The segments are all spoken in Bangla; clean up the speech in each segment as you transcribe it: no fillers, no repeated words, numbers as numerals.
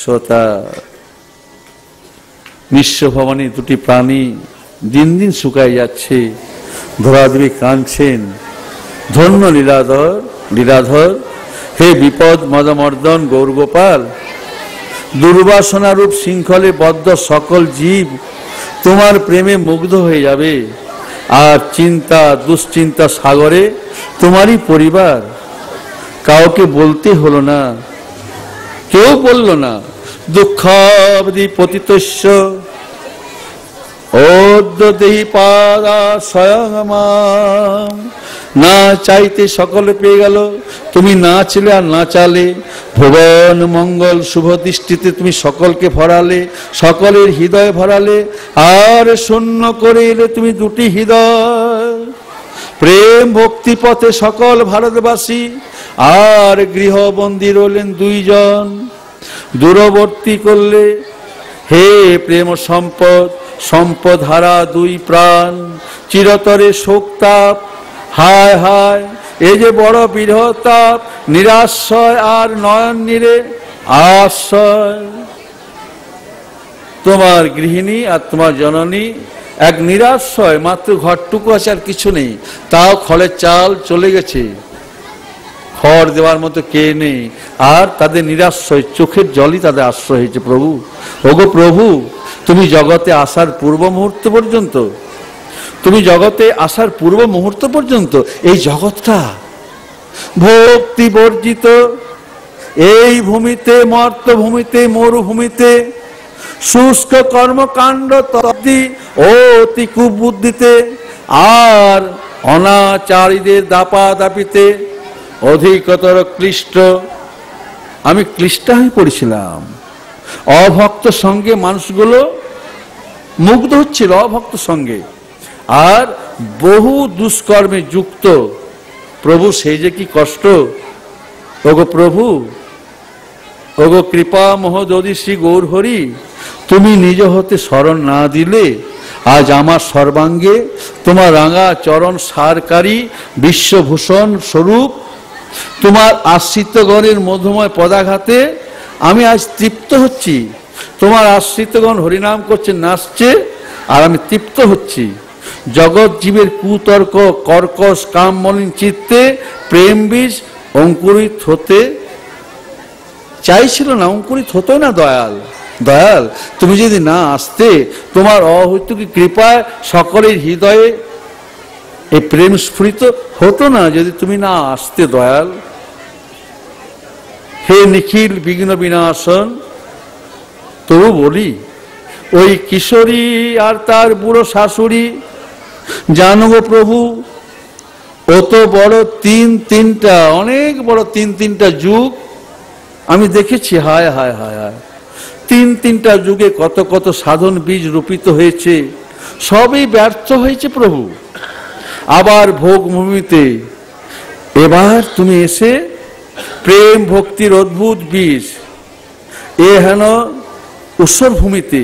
নিঃস্বতা। নিঃস্ব ভবানী দুটি প্রাণী দিন দিন শুকায় যাচ্ছে। ধরাদেবী কাঁদছেন, ধন্য লীলাধর লীলাধর, হে বিপদ মদমর্দন গৌরগোপাল, দুর্বাসনা রূপ শৃঙ্খলে বদ্ধ সকল জীব তোমার প্রেমে মুগ্ধ হয়ে যাবে। আর চিন্তা দুশ্চিন্তা সাগরে তোমারই পরিবার। কাউকে বলতে হলো না, কেউ বলল না। দুঃখাবধি পতিতস্য ওদ্যদেহি পাদা স্বয়ং, না চাইতে সকলে পেয়ে গেল। তুমি না ছিলে আর না চালে, ভুবন মঙ্গল শুভ দৃষ্টিতে তুমি সকলকে ভরালে, সকলের হৃদয় ভরালে। আর শূন্য করে এলে তুমি দুটি হৃদয়, প্রেম ভক্তি পথে সকল ভারতবাসী। আর গৃহবন্দী রইলেন দুইজন, দূরবর্তী করলে হে প্রেম সম্পদ, সম্পদ হারা দুই প্রাণ। চিরতরে শোকতাপ, হায় হায় এ যে বড় বিরহতাপ। নিরাশ্রয় আর নয়ন নীরে আশ্রয়। তোমার গৃহিণী আর তোমার জননী এক নিরাশ্রয়, মাত্র ঘরটুকু আছে আর কিছু নেই। তাও খড়ের চাল চলে গেছে, খড় দেওয়ার মতো কে নেই। আর তাদের নিরাশ্রয়, চোখের জলই তাদের আশ্রয় হয়েছে। প্রভু, ওগো প্রভু, তুমি জগতে আসার পূর্ব মুহূর্ত পর্যন্ত, তুমি জগতে আসার পূর্ব মুহূর্ত পর্যন্ত এই জগৎটা ভক্তি বর্জিত, এই ভূমিতে, মর্তভূমিতে, মরুভূমিতে, শুষ্ক কর্মকাণ্ড তদ্দি ও অতি কুবুদ্ধিতে আর অনাচারীদের দাপাদাপিতে অধিকতর ক্লিষ্ট। আমি ক্লিষ্ট হয়ে পড়েছিলাম। অভক্ত সঙ্গে মানুষগুলো মুগ্ধ হচ্ছিল, অভক্ত সঙ্গে, আর বহু দুষ্কর্মে যুক্ত। প্রভু, সেই যে কি কষ্ট। ওগো প্রভু, ওগো কৃপা মহোদধি শ্রী গৌর হরি, তুমি নিজ হতে শরণ না দিলে আজ আমার সর্বাঙ্গে তোমার রাঙা চরণ সারকারী বিশ্বভূষণ স্বরূপ তোমার আশ্রিতগণের মধুময় পদাঘাতে আমি আজ তৃপ্ত হচ্ছি। তোমার আশ্রিতগণ হরিনাম করছে, নাচছে, আর আমি তৃপ্ত হচ্ছি। জগৎ জীবের কুতর্ক কর্কশ কাম মলিন চিত্তে প্রেম বীজ অঙ্কুরিত হতে চাইছিল না, অঙ্কুরিত হতো না। দয়াল, দয়াল, তুমি যদি না আসতে, তোমার অহৈতুকী কৃপায় সকলের হৃদয়ে এই প্রেম স্ফুরিত হতো না যদি তুমি না আসতে। দয়াল, হে নিখিল বিঘ্ন বিনাশন। তবু বলি, ওই কিশোরী আর তার বুড়ো শাশুড়ি, জানো গো প্রভু, অত বড় তিনটা, অনেক বড় তিনটা যুগ আমি দেখেছি। হায় হায় হায় হায়, তিনটা যুগে কত কত সাধন বীজ রোপিত হয়েছে, সবই ব্যর্থ হয়েছে প্রভু। আবার ভোগ ভূমিতে এবার তুমি এসে প্রেম ভক্তির অদ্ভুত বীজ এ হেন উৎসর ভূমিতে।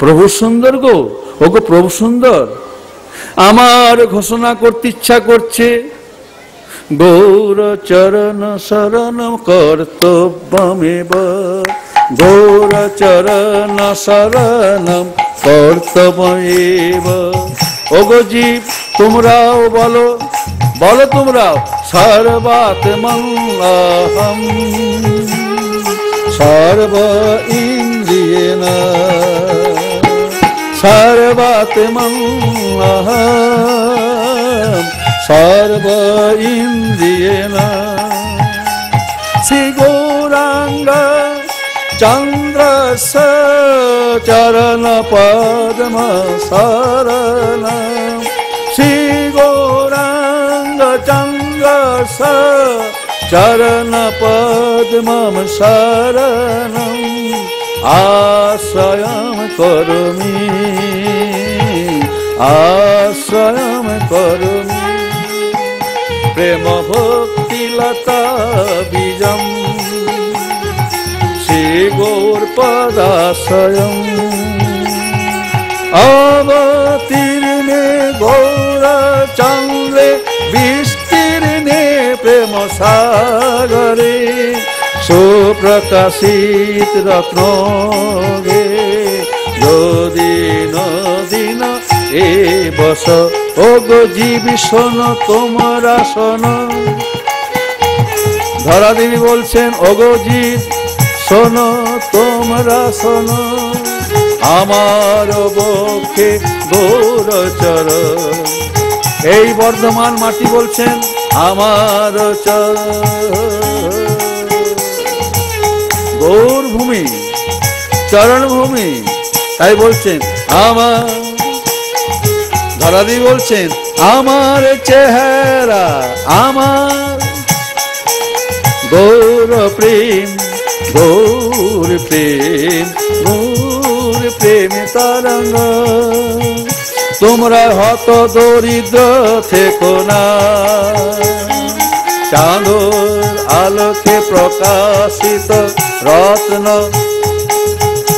প্রভু সুন্দর গো, ওগো প্রভু সুন্দর। আমার ঘোষণা করতে ইচ্ছা করছে, গৌর চরণ শরণ কর্তব্যমেব, গৌর চরণ শরণ কর্তব্যমেব। ওগো জীব, তোমরাও বলো, বলো তোমরাও, সর্বাত্মহম সর্ব ইন্দ্রিয়েণ, সর্বাত্মহম সর্ব ইন্দ্রিয়েণ। শ্রী গৌরাঙ্গ চন্দ্রস্য চরণ পদ্ম শরণ, শ্রী গৌরাঙ্গ চন্দ্রস্য চরণ পদ্ম শরণ আশ্রয়ম করমি, আশ্রয়ম করমি। প্রেম ভক্তি লতা বীজম শ্রী গৌর পদাশ্রয়ম, অবতীর্ণে গৌর চন্দ্রে বিস্তীর্ণে প্রেম সাগরে, সুপ্র প্রকাশিত রত্ন গে, যদি নদীন এ বস ও গো জীব শোন তোমরা শোন। ধরা দেবী বলছেন ওগো জীব শোনো তোমরা শোনো, আমার বক্ষে গৌরচর। এই বর্ধমান মাটি বলছেন আমার চর, গৌর ভূমি চরণ ভূমি, তাই বলছেন আমার। ধরাদি বলছেন আমার চেহারা আমার গৌর প্রেম, গৌর প্রেম, গৌর প্রেম তরঙ্গ। তোমরা হত দরিদ্র থেকো না, চাঁদর আলোকে প্রকাশিত রত্ন।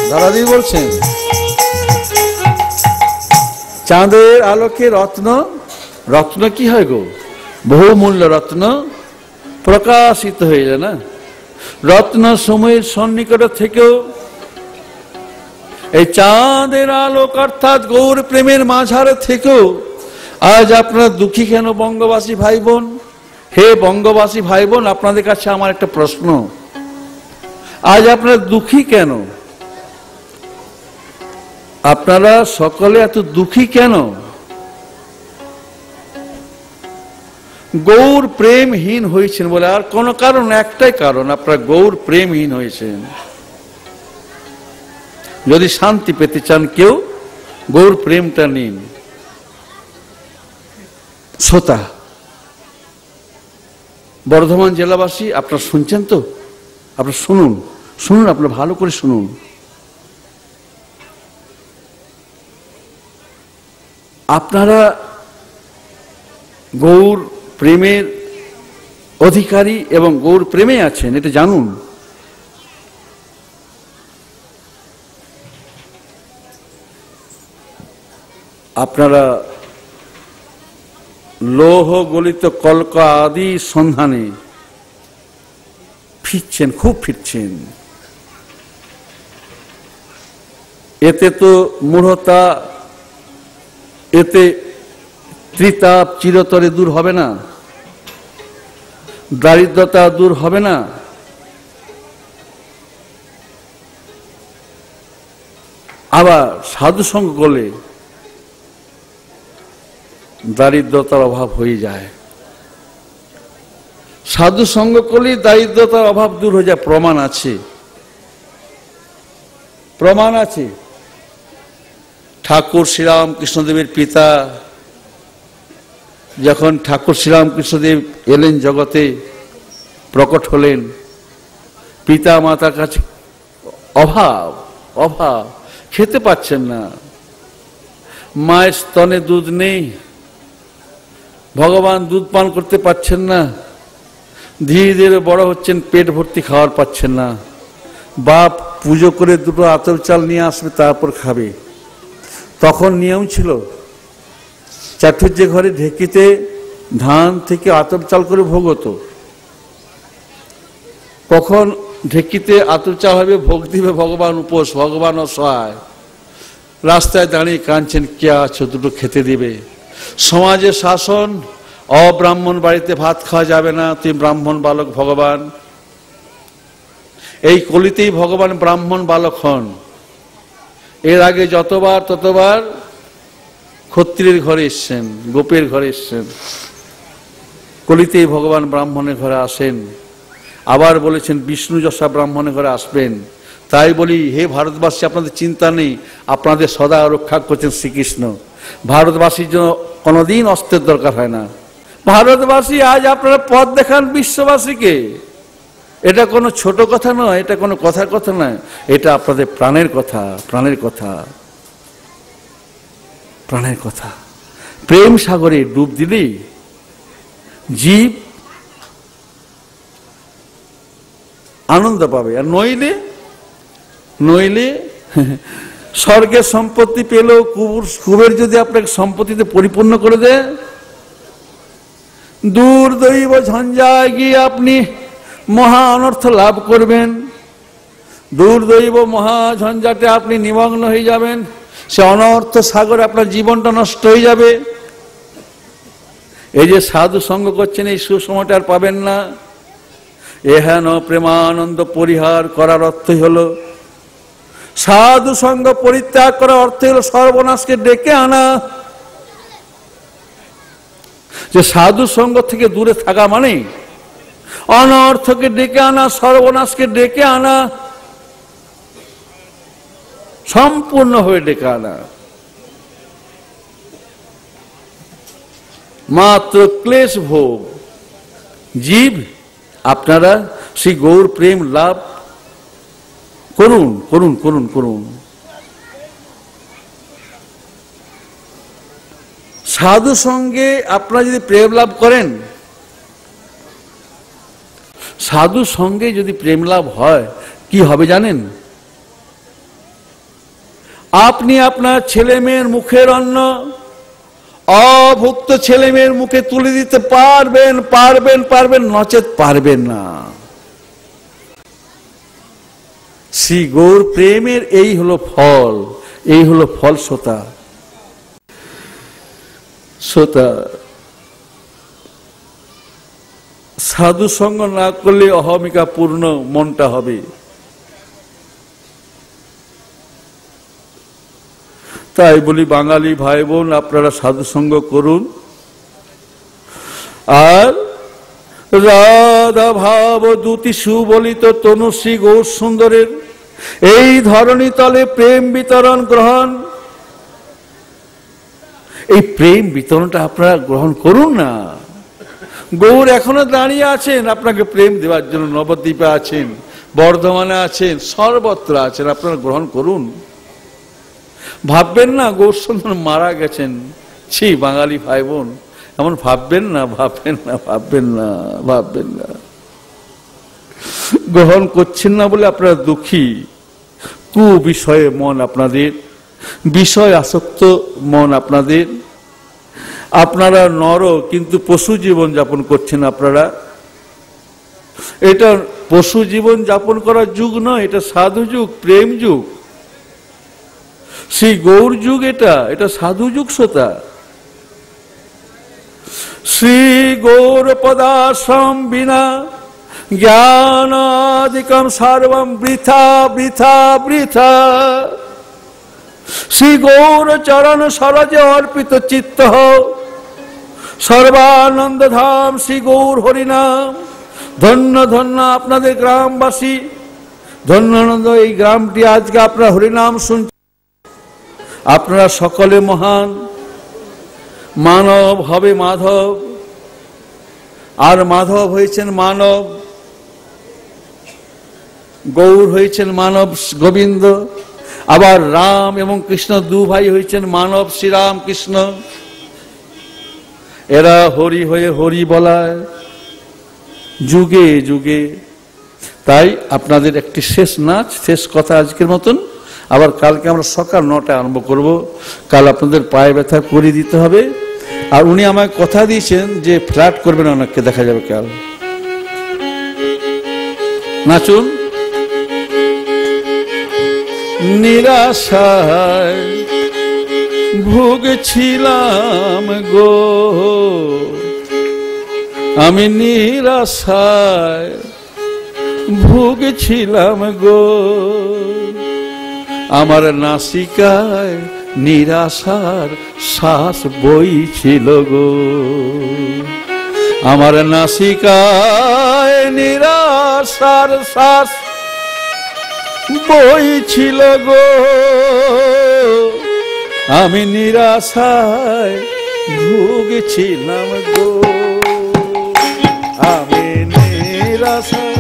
দাদাদি বলছেন চাঁদের আলোকে রত্ন, রত্ন কি হয় গো? বহুমূল্য রত্ন প্রকাশিত হয়ে যায় না। রত্ন সময়ের সন্নিকট থেকেও এই চাঁদের আলোক অর্থাৎ গৌর প্রেমের মাঝারে থেকেও আজ আপনারা দুঃখী কেন বঙ্গবাসী ভাই বোন? হে বঙ্গবাসী ভাই বোন, আপনাদের কাছে আমার একটা প্রশ্ন, আজ আপনারা দুঃখী কেন? আপনারা সকলে এত দুঃখী কেন? গৌর প্রেমহীন হয়েছেন বলে, আর কোন কারণ? একটাই কারণ, আপনারা গৌর প্রেমহীন হয়েছেন। যদি শান্তি পেতে চান কেউ, গৌর প্রেমটা নিন। শ্রোতা বর্ধমান জেলাবাসী, আপনারা শুনছেন তো? আপনারা শুনুন, শুনুন, আপনারা ভালো করে শুনুন। আপনারা গৌর প্রেমের অধিকারী এবং গৌর প্রেমে আছেন, এটা জানুন। আপনারা লৌহ গলিত কলকা আদি সন্ধানে ফিরছেন, খুব ফিরছেন। এতে তো মূঢ়তা, এতে ত্রিতাপ চিরতরে দূর হবে না, দারিদ্রতা দূর হবে না। আবার সাধু সঙ্গ করলে দারিদ্রতার অভাব হয়ে যায়। সাধু সঙ্গ করলে দারিদ্রতার অভাব দূর হয়ে যায়, প্রমাণ আছে, প্রমাণ আছে। ঠাকুর শ্রীরামকৃষ্ণদেবের পিতা যখন ঠাকুর শ্রীরামকৃষ্ণদেব এলেন জগতে, প্রকট হলেন, পিতা মাতার কাছে অভাব, অভাব, খেতে পাচ্ছেন না, মায়ের স্তনে দুধ নেই, ভগবান দুধ পান করতে পাচ্ছেন না, ধীরে ধীরে বড় হচ্ছেন, পেট ভর্তি খাওয়ার পাচ্ছেন না। বাপ পুজো করে দুটো আতর চাল নিয়ে আসবে, তারপর খাবে। তখন নিয়ম ছিল চাটুর্য ঘরে ঢেকিতে ধান থেকে আতর চাল করে ভোগ হতো। কখন ঢেকিতে আতর চাল হবে, ভোগ দিবে ভগবান উপোস, ভগবান অসহায়, রাস্তায় দাঁড়িয়ে কাঁদছেন, কে আছো দুটো খেতে দিবে। সমাজে শাসন, অব্রাহ্মণ বাড়িতে ভাত খাওয়া যাবে না, তুই ব্রাহ্মণ বালক ভগবান। এই কলিতেই ভগবান ব্রাহ্মণ বালক হন। এর আগে যতবার ততবার ক্ষত্রিয়ের ঘরে এসছেন, গোপের ঘরে এসছেন, কলিতেই ভগবান ব্রাহ্মণের ঘরে আসেন। আবার বলেছেন বিষ্ণু যশা ব্রাহ্মণের ঘরে আসবেন। তাই বলি, হে ভারতবাসী, আপনাদের চিন্তা নেই, আপনাদের সদা রক্ষা করছেন শ্রীকৃষ্ণ। ভারতবাসীর জন্য কোনোদিন অস্ত্রের দরকার হয় না। ভারতবাসী আজ আপনারা পথ দেখান বিশ্ববাসীকে, এটা কোনো ছোট কথা নয়, এটা কোনো কথার কথা নয়, এটা আপনাদের প্রাণের কথা, প্রাণের কথা, প্রাণের কথা। প্রেম সাগরে ডুব দিলেই জীব আনন্দ পাবে, আর নইলে নইলে স্বর্গের সম্পত্তি পেলেও কুবের যদি আপনাকে সম্পত্তিতে পরিপূর্ণ করে দেয়, দূর দৈব ঝঞ্ঝায় গিয়ে আপনি মহা অনর্থ লাভ করবেন। দুর্দৈব মহাঝঞ্ঝাটে আপনি নিমগ্ন হয়ে যাবেন, সে অনর্থ সাগরে আপনার জীবনটা নষ্ট হয়ে যাবে। এই যে সাধু সঙ্গ করছেন, এই সুসময়টা আর পাবেন না। এহেন প্রেমানন্দ পরিহার করার অর্থই হলো, সাধু সঙ্গ পরিত্যাগ করার অর্থ হলো সর্বনাশকে ডেকে আনা। যে সাধু সঙ্গ থেকে দূরে থাকা মানে অনর্থকে ডেকে আনা, সর্বনাশকে ডেকে আনা, সম্পূর্ণ হয়ে ডেকে আনা। মাত্র ক্লেশ ভোগ জীব, আপনারা সেই গৌর প্রেম লাভ করুন করুন করুন করুন। সাধু সঙ্গে আপনারা যদি প্রেম লাভ করেন, সাধু সঙ্গে যদি প্রেম লাভ হয় কি হবে জানেন? আপনি আপনার ছেলে মেয়ের মুখের অন্ন অভুক্ত ছেলে মেয়ের মুখে তুলে দিতে পারবেন পারবেন পারবেন, নচেত পারবেন না। শ্রী গৌর প্রেমের এই হলো ফল, এই হলো ফলস্বতা। সাধু সঙ্গ না করলে অহমিকা পূর্ণ মনটা হবে। তাই বলি বাঙালি ভাই বোন, আপনারা সাধু সঙ্গ করুন। আর রাধা ভাব দুতি সুবলিত তনুশ্রী গৌর সুন্দরের এই ধরণী তলে প্রেম বিতরণ গ্রহণ, এই প্রেম বিতরণটা আপনারা গ্রহণ করুন না। গৌর এখনো দাঁড়িয়ে আছেন আপনাকে প্রেম দেওয়ার জন্য, নবদ্বীপে আছেন, বর্ধমানে আছেন, সর্বত্র আছেন, আপনারা গ্রহণ করুন। ভাববেন না গৌর সুন্দর মারা গেছেন, ছি বাঙালি ভাই বোন, এমন ভাববেন না, ভাববেন না, ভাববেন না, ভাববেন না। গ্রহণ করছেন না বলে আপনারা দুঃখী। কু বিষয়ে মন আপনাদের, বিষয় আসক্ত মন আপনাদের। আপনারা নর কিন্তু পশু জীবন যাপন করছেন। আপনারা এটা পশু জীবন যাপন করার যুগ নয়, এটা সাধু যুগ, প্রেম যুগ, সেই গৌর যুগ। এটা সাধু যুগ শ্রোতা। শ্রী গৌর পদাশ্রম বিনা জ্ঞানাদিকম সর্বম বৃথা বৃথা বৃথা। শ্রী গৌর চরণ সরজে অর্পিত চিত্ত সর্বানন্দ ধাম শ্রী গৌর হরিনাম। ধন্য ধন্য আপনাদের গ্রামবাসী, ধন্যানন্দ এই গ্রামটি আজকে আপনার হরিনাম শুনছেন। আপনারা সকলে মহান। মানব হবে মাধব, আর মাধব হয়েছেন মানব, গৌর হয়েছেন মানব গোবিন্দ, আবার রাম এবং কৃষ্ণ দু ভাই হয়েছেন মানব শ্রীরাম কৃষ্ণ। এরা হরি হয়ে হরি বলায় যুগে যুগে। তাই আপনাদের একটি শেষ নাচ, শেষ কথা আজকের মতন। আবার কালকে আমরা সকাল 9টায় আরম্ভ করব। কাল আপনাদের পায়ে ব্যথা করে দিতে হবে। আর উনি আমাকে কথা দিয়েছেন যে ফ্ল্যাট করবেন অনেককে, দেখা যাবে কাল। নাচুন। নিরাশায় ভুগছিলাম গো, আমি নিরাশায় ভুগছিলাম গো, আমার নাসিকায় নিরাশার শ্বাস বইছিল গো, আমার নাসিকায় নিরাশার শ্বাস বইছিল গো, আমি নিরাশায় ভুগছিলাম গো, আমি নিরাশায়।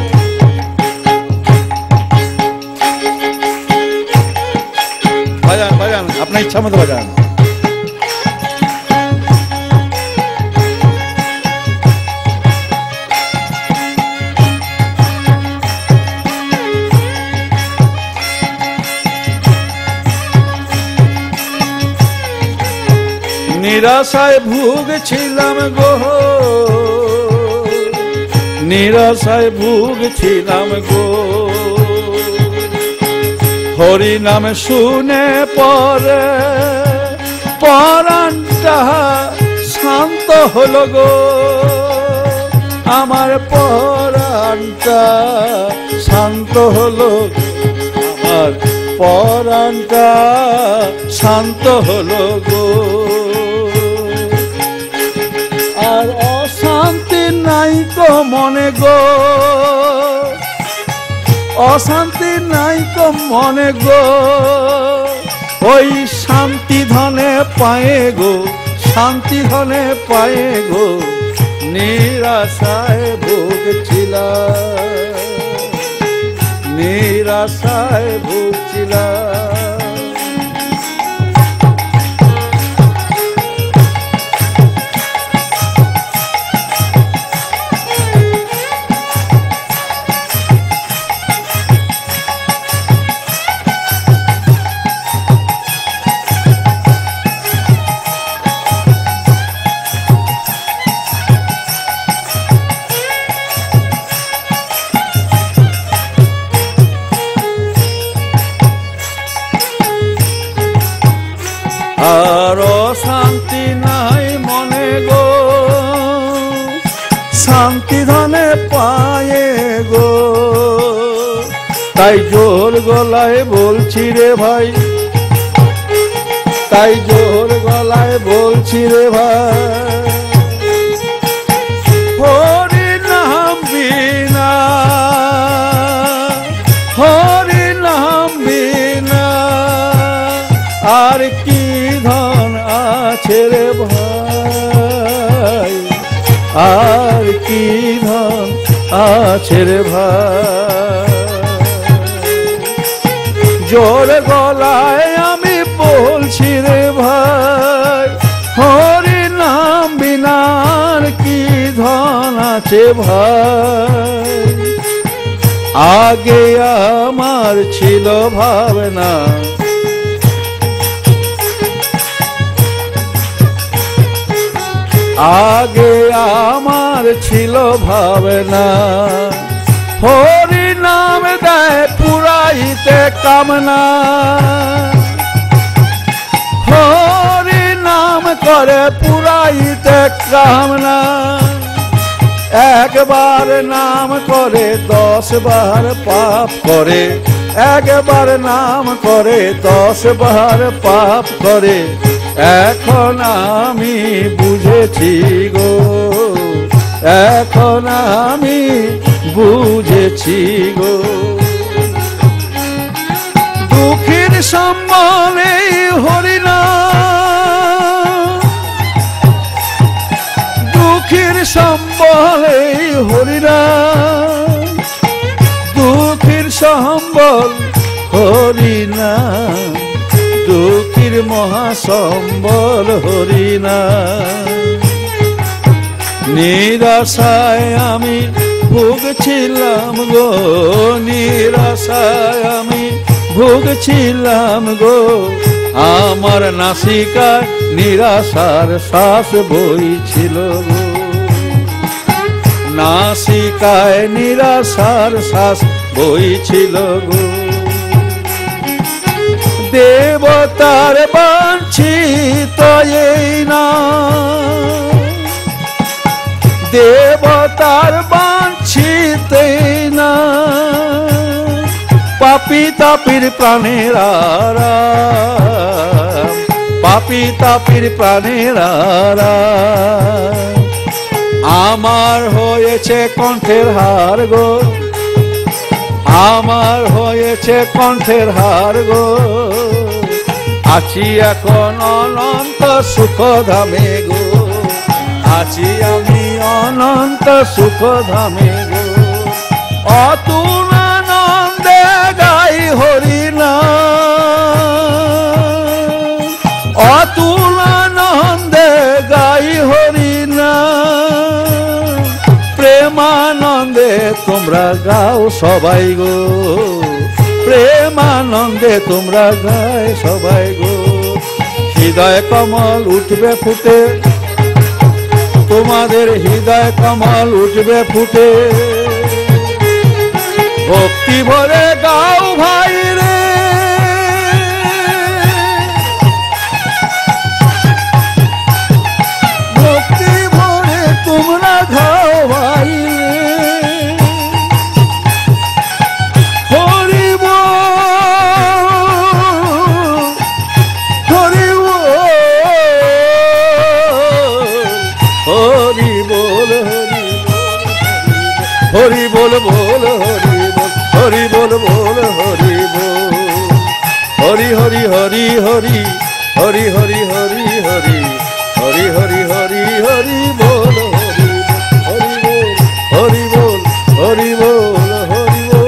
বাজান বাজান, আপনার ইচ্ছা মতো বাজান। নিরাশায় ভুগছিলাম গো, নিরাশায় ভুগছিলাম গো, হরি নাম শুনে পরে পরাণটা শান্ত হলো গো, আমার পরাণটা শান্ত হলো, আমার পরাণটা শান্ত হলো গো। আর অশান্তি নাই তো মনে গো, অশান্তি নাই তো মনে গো, ওই শান্তি ধনে পায়ে গো, শান্তি ধনে পায়ে গো, নিরাশায় ভুগছিলাম, নিরাশায় ভুগছিলাম। আর শান্তি নাই মনে গো, শান্তি ধনে পায়ে গো, তাই জোর গলায় বলছি রে ভাই, তাই জোর গলায় বলছি রে ভাই, হরি নাম বিনা, হরি নাম বিনা আর কি ধন আছে রে ভাই, আর কি ধন আছে রে ভাই। জোর গলায় আমি বলছি রে ভাই, হরি নাম বিনার কি ধন আছে ভাই। আগে আমার ছিল ভাবনা, আগে আমার ছিল ভাবনা, হরি নাম দেয় পুরাইতে কামনা, হরি নাম করে পুরাইতে কামনা। একবার নাম করে 10 বার পাপ করে, একবার নাম করে 10 বার পাপ করে। এখন আমি বুঝেছি গো, এখন আমি বুঝেছি গো, দুঃখের সম্বলে হরিনাম, দুঃখের সম্বলে হরিনাম, দুঃখের সম্বল হরিনাম, দুঃখীর মহাসম্বল হরিনাম। নিরাশায় আমি ভুগছিলাম গো, নিরাশায় আমি ভুগছিলাম গো, আমার নাসিকায় নিরাশার শ্বাস বইছিল গো, নাসিকায় নিরাশার শ্বাস বইছিল গো। দেবতার বাঞ্ছিত এই না, দেবতার বাঞ্ছিত না, পাপী তাপীর প্রাণের আরাম, পাপী তাপীর প্রাণের আরাম। আমার হয়েছে কণ্ঠের হার গো, আমার হয়েছে কণ্ঠের হার গো, আছি এখন অনন্ত সুখ ধামে গো, আছি আমি অনন্ত সুখ ধামে গো। অতুল আনন্দে গাই হরিনাম, অতুল আনন্দে গাই হরিনাম, প্রেমানন্দে তোমরা গাও সবাই গো, প্রেমানন্দে তোমরা গায় সবাই গো। হৃদয় কমল উঠবে ফুটে, তোমাদের হৃদয় কমল উঠবে ফুটে, ভক্তি ভরে গাও ভাই রে, হরি হরি হরি হরি হরি হরি হরি হরি হরি হরি বল হরি বল হরি বল হরি বল।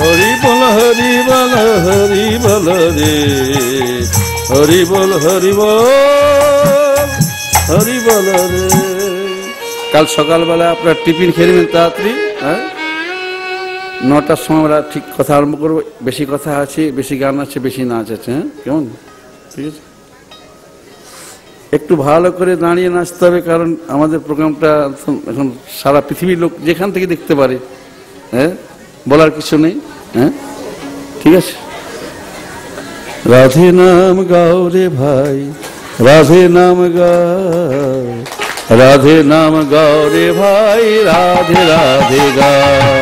হরি বল হরি বল হরি বল রে হরি বল হরি বল হরি বল রে। কাল সকালবেলা আপনার টিফিন খেয়ে নেবেন তাড়াতাড়ি, হ্যাঁ 9টার সময় আমরা ঠিক কথা আরম্ভ করবো। বেশি কথা আছে, বেশি গান আছে, বেশি নাচ আছে, হ্যাঁ কেমন? ঠিক আছে, একটু ভালো করে দাঁড়িয়ে নাচতে হবে, কারণ আমাদের প্রোগ্রামটা এখন সারা পৃথিবীর লোক যেখান থেকে দেখতে পারে, হ্যাঁ বলার কিছু নেই, হ্যাঁ ঠিক আছে। রাধে নাম গাও রে ভাই, রাধে নাম গাও, রাধে নাম গাও রে ভাই, রাধে রাধে গাও।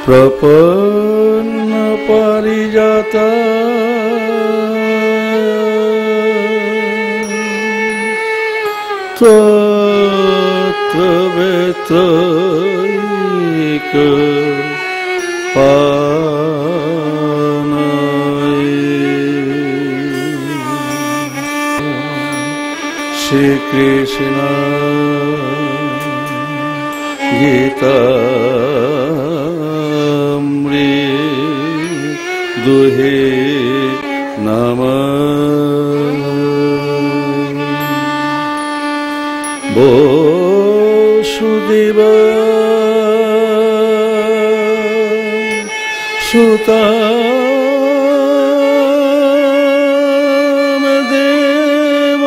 प्रपन्न परिजाता तत्र वेत्रैक पानये श्री कृष्ण गीता दुहे नमः। वसुदेव सुतं देव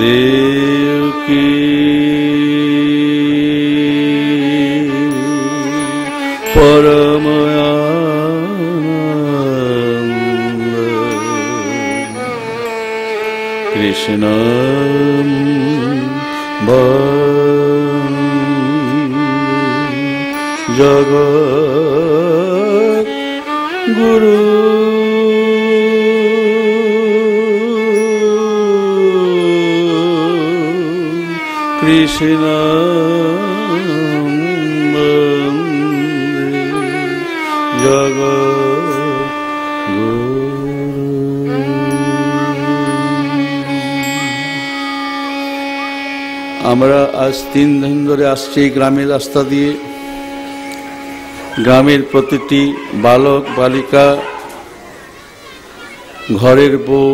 देवकी परमानंद कृष्ण জগৎ গুরু কৃষ্ণ বন্দে জগৎ গুরু। আমরা আজ 3 দিন ধরে আসছি গ্রামের রাস্তা দিয়ে। গ্রামের প্রতিটি বালক বালিকা, ঘরের বউ,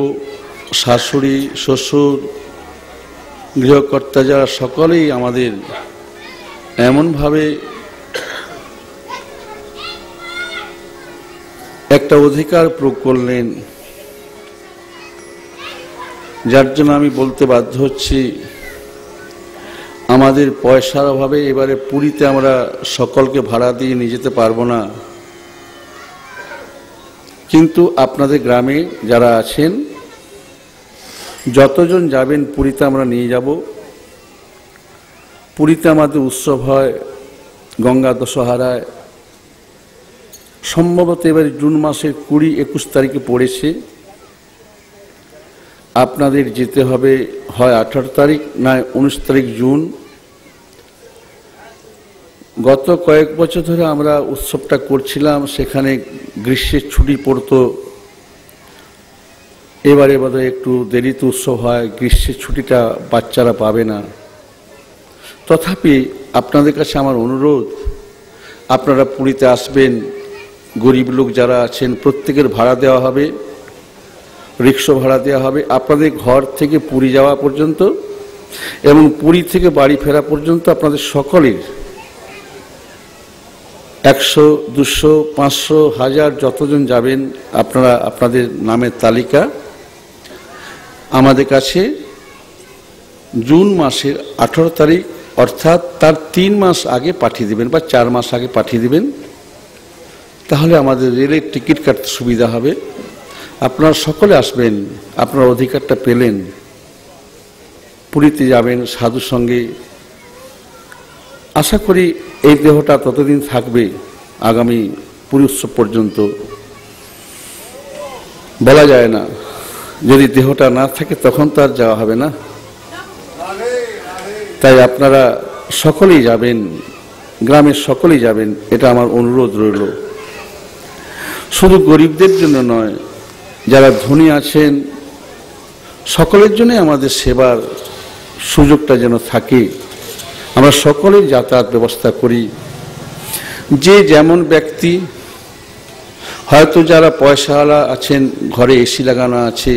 শাশুড়ি, শ্বশুর, গৃহকর্তা যারা সকলেই আমাদের এমনভাবে একটা অধিকার প্রয়োগ করলেন, যার জন্য আমি বলতে বাধ্য হচ্ছি আমাদের পয়সার অভাবে এবারে পুরীতে আমরা সকলকে ভাড়া দিয়ে নিয়ে যেতে পারবো না, কিন্তু আপনাদের গ্রামে যারা আছেন যতজন যাবেন পুরীতে আমরা নিয়ে যাব। পুরীতে আমাদের উৎসব হয় গঙ্গা দশহারায়, সম্ভবত এবারে জুন মাসের 20-21 তারিখে পড়েছে। আপনাদের যেতে হবে হয় 18 তারিখ নয় 19 তারিখ জুন। গত কয়েক বছর ধরে আমরা উৎসবটা করছিলাম, সেখানে গ্রীষ্মের ছুটি পড়তো। এবারে বোধহয় একটু দেরিতে উৎসব হয়, গ্রীষ্মের ছুটিটা বাচ্চারা পাবে না। তথাপি আপনাদের কাছে আমার অনুরোধ, আপনারা পুরীতে আসবেন। গরিব লোক যারা আছেন প্রত্যেকের ভাড়া দেওয়া হবে, রিক্সা ভাড়া দেওয়া হবে আপনাদের ঘর থেকে পুরী যাওয়া পর্যন্ত, এবং পুরী থেকে বাড়ি ফেরা পর্যন্ত আপনাদের সকলের 100, 200, 500, 1000 যতজন যাবেন আপনারা আপনাদের নামের তালিকা আমাদের কাছে জুন মাসের 18 তারিখ অর্থাৎ তার 3 মাস আগে পাঠিয়ে দেবেন বা 4 মাস আগে পাঠিয়ে দেবেন। তাহলে আমাদের রেলের টিকিট কাটতে সুবিধা হবে। আপনারা সকলে আসবেন, আপনার অধিকারটা পেলেন। পুরীতে যাবেন সাধুর সঙ্গে। আশা করি এই দেহটা ততদিন থাকবে, আগামী পুরী উৎসব পর্যন্ত। বলা যায় না, যদি দেহটা না থাকে তখন তো আর যাওয়া হবে না। তাই আপনারা সকলেই যাবেন, গ্রামের সকলেই যাবেন, এটা আমার অনুরোধ রইল। শুধু গরিবদের জন্য নয়, যারা ধনী আছেন সকলের জন্য আমাদের সেবার সুযোগটা যেন থাকে। আমরা সকলেই যাতায়াত ব্যবস্থা করি। যে যেমন ব্যক্তি, হয়তো যারা পয়সাওয়ালা আছেন ঘরে এসি লাগানো আছে,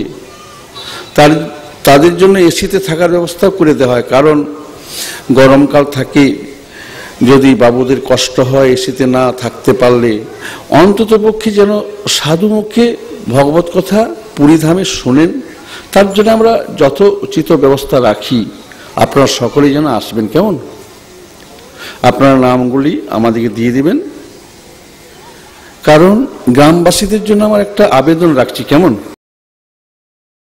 তাদের জন্য এসিতে থাকার ব্যবস্থাও করে দেওয়া হয়। কারণ গরমকাল থাকে, যদি বাবুদের কষ্ট হয় এসিতে না থাকতে পারলে, অন্তত পক্ষে যেন সাধু মুখে ভগবত কথা পুরীধামে শোনেন, তার জন্য আমরা যত উচিত ব্যবস্থা রাখি। আপনারা সকলেই যেন আসবেন, কেমন? আপনারা নামগুলি আমাদেরকে দিয়ে দিবেন। কারণ গ্রামবাসীদের জন্য আমার একটা আবেদন রাখছি, কেমন?